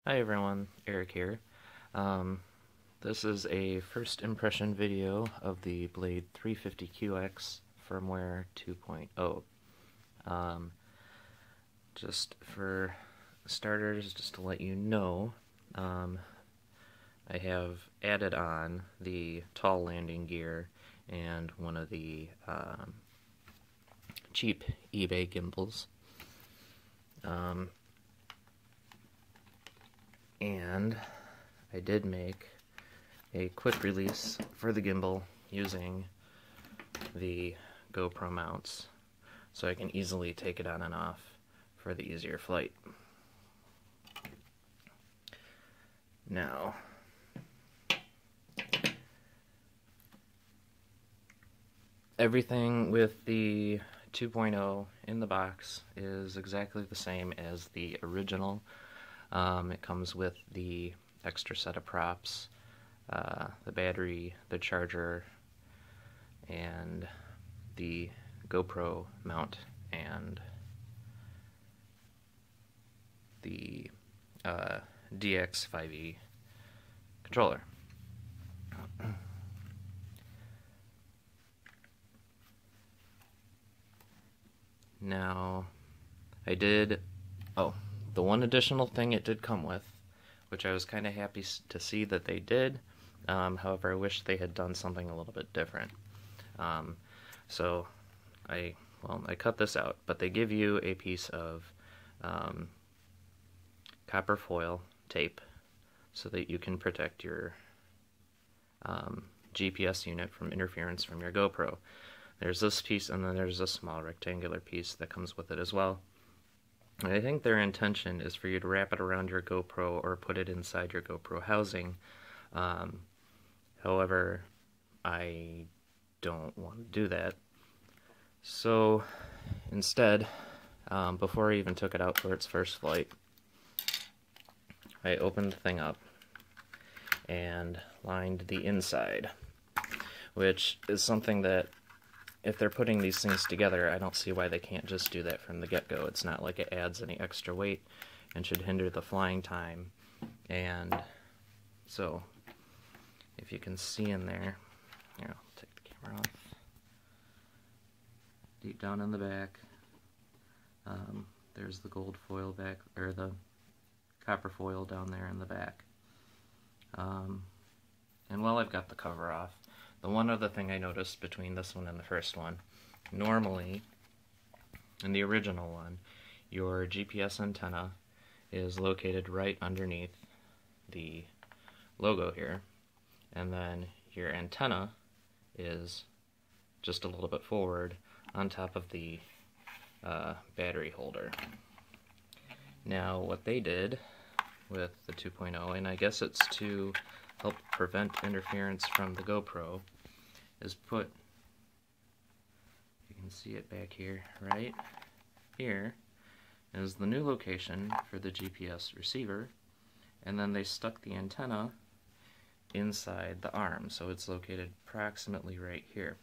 Hi everyone, Eric here. This is a first impression video of the Blade 350 QX Firmware 2.0. Just for starters, just to let you know, I have added on the tall landing gear and one of the cheap eBay gimbals. And I did make a quick release for the gimbal using the GoPro mounts, so I can easily take it on and off for the easier flight. Now, everything with the 2.0 in the box is exactly the same as the original. It comes with the extra set of props, the battery, the charger, and the GoPro mount, and the DX5E controller. Now, the one additional thing it did come with, which I was kind of happy to see that they did, however I wish they had done something a little bit different. So I cut this out, but they give you a piece of copper foil tape so that you can protect your GPS unit from interference from your GoPro. There's this piece, and then there's a small rectangular piece that comes with it as well. I think their intention is for you to wrap it around your GoPro or put it inside your GoPro housing. However, I don't want to do that. So instead, before I even took it out for its first flight, I opened the thing up and lined the inside, which is something that, if they're putting these things together, I don't see why they can't just do that from the get-go. It's not like it adds any extra weight and should hinder the flying time. And so, if you can see in there, here, I'll take the camera off. Deep down in the back, there's the gold foil back, or the copper foil down there in the back. And while I've got the cover off, the one other thing I noticed between this one and the first one, normally, in the original one, your GPS antenna is located right underneath the logo here, and then your antenna is just a little bit forward on top of the battery holder. Now, what they did with the 2.0, and I guess it's to help prevent interference from the GoPro, is put, you can see it back here, right here is the new location for the GPS receiver, and then they stuck the antenna inside the arm, so it's located approximately right here.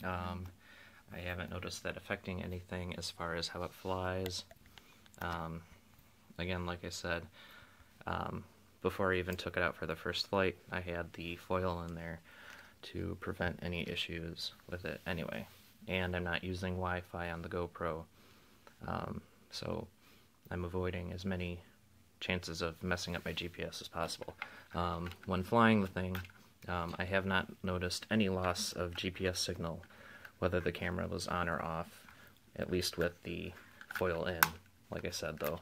I haven't noticed that affecting anything as far as how it flies. Again, like I said, before I even took it out for the first flight, I had the foil in there to prevent any issues with it anyway. And I'm not using Wi-Fi on the GoPro, so I'm avoiding as many chances of messing up my GPS as possible. When flying the thing, I have not noticed any loss of GPS signal, whether the camera was on or off, at least with the foil in. Like I said, though,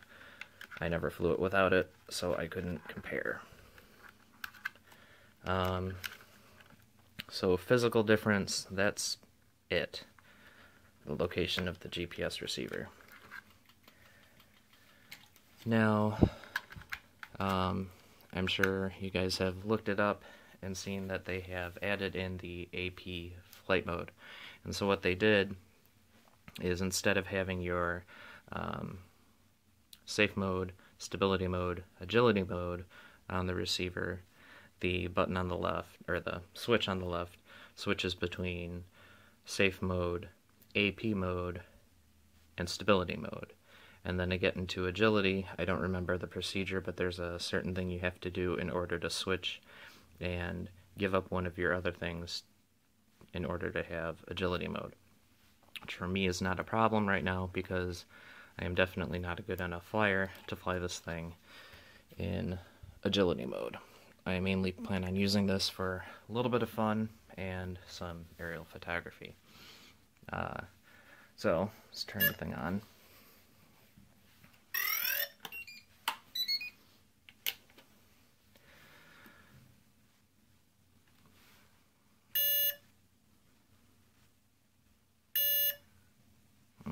I never flew it without it, so I couldn't compare. So physical difference, that's it. The location of the GPS receiver. Now, I'm sure you guys have looked it up and seen that they have added in the AP flight mode. And so what they did is, instead of having your safe mode, stability mode, agility mode on the receiver, the button on the left, or the switch on the left, switches between safe mode, AP mode, and stability mode. And then to get into agility, I don't remember the procedure, but there's a certain thing you have to do in order to switch and give up one of your other things in order to have agility mode, which for me is not a problem right now because I am definitely not a good enough flyer to fly this thing in agility mode. I mainly plan on using this for a little bit of fun and some aerial photography. So let's turn the thing on.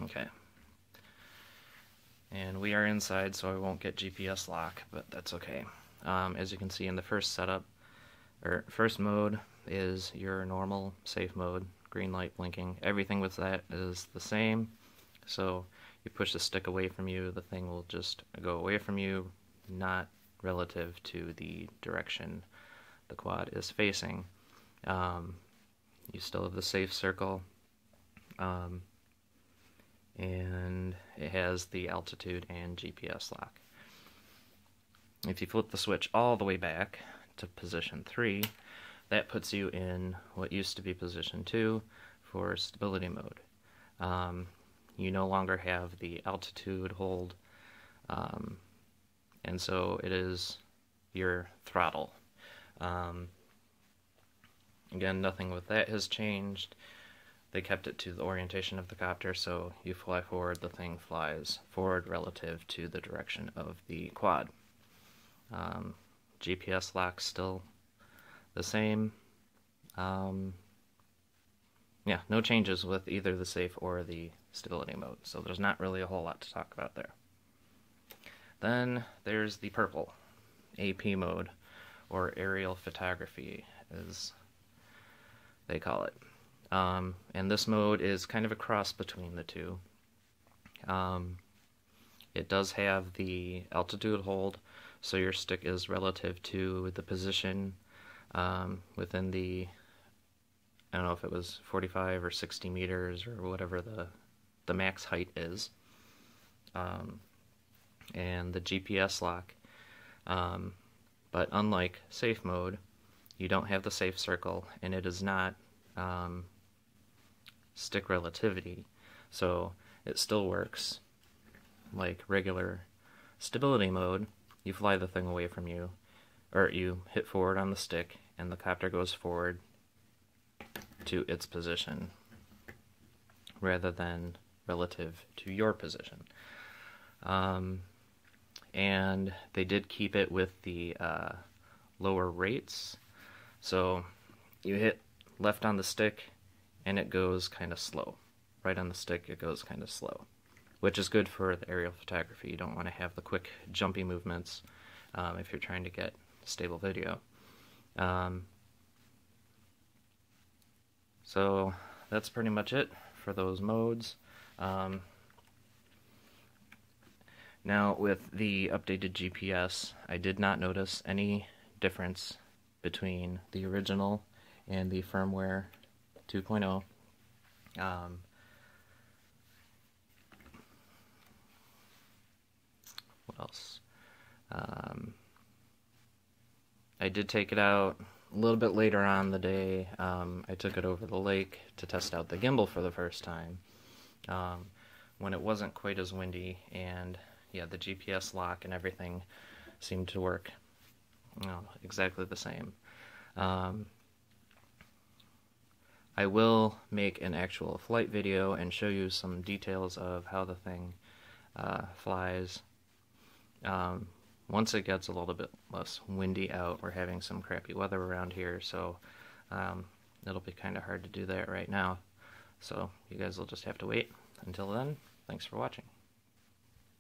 Okay. And we are inside, so I won't get GPS lock, but that's okay. As you can see in the first setup, or first mode is your normal safe mode, green light blinking. Everything with that is the same. So you push the stick away from you, the thing will just go away from you, not relative to the direction the quad is facing. You still have the safe circle. And it has the altitude and GPS lock. If you flip the switch all the way back to position 3, that puts you in what used to be position 2 for stability mode. You no longer have the altitude hold, and so it is your throttle. Again, nothing with that has changed. They kept it to the orientation of the copter, so you fly forward, the thing flies forward relative to the direction of the quad. GPS lock's still the same. Yeah, no changes with either the safe or the stability mode, so there's not really a whole lot to talk about there. Then there's the purple, AP mode, or aerial photography, as they call it. And this mode is kind of a cross between the two. It does have the altitude hold, so your stick is relative to the position within the, I don't know if it was 45 or 60 meters or whatever the max height is. And the GPS lock. But unlike safe mode, you don't have the safe circle, and it is not stick relativity, so it still works like regular stability mode. You fly the thing away from you, or you hit forward on the stick and the copter goes forward to its position rather than relative to your position. And they did keep it with the lower rates, so you hit left on the stick and it goes kind of slow. Right on the stick it goes kind of slow, which is good for the aerial photography. You don't want to have the quick jumpy movements if you're trying to get stable video. So that's pretty much it for those modes. Now with the updated GPS, I did not notice any difference between the original and the firmware 2.0. What else? I did take it out a little bit later on the day. I took it over the lake to test out the gimbal for the first time when it wasn't quite as windy, and yeah, the GPS lock and everything seemed to work exactly the same. I will make an actual flight video and show you some details of how the thing flies. Once it gets a little bit less windy out, we're having some crappy weather around here, so it'll be kind of hard to do that right now. So you guys will just have to wait. Until then, thanks for watching.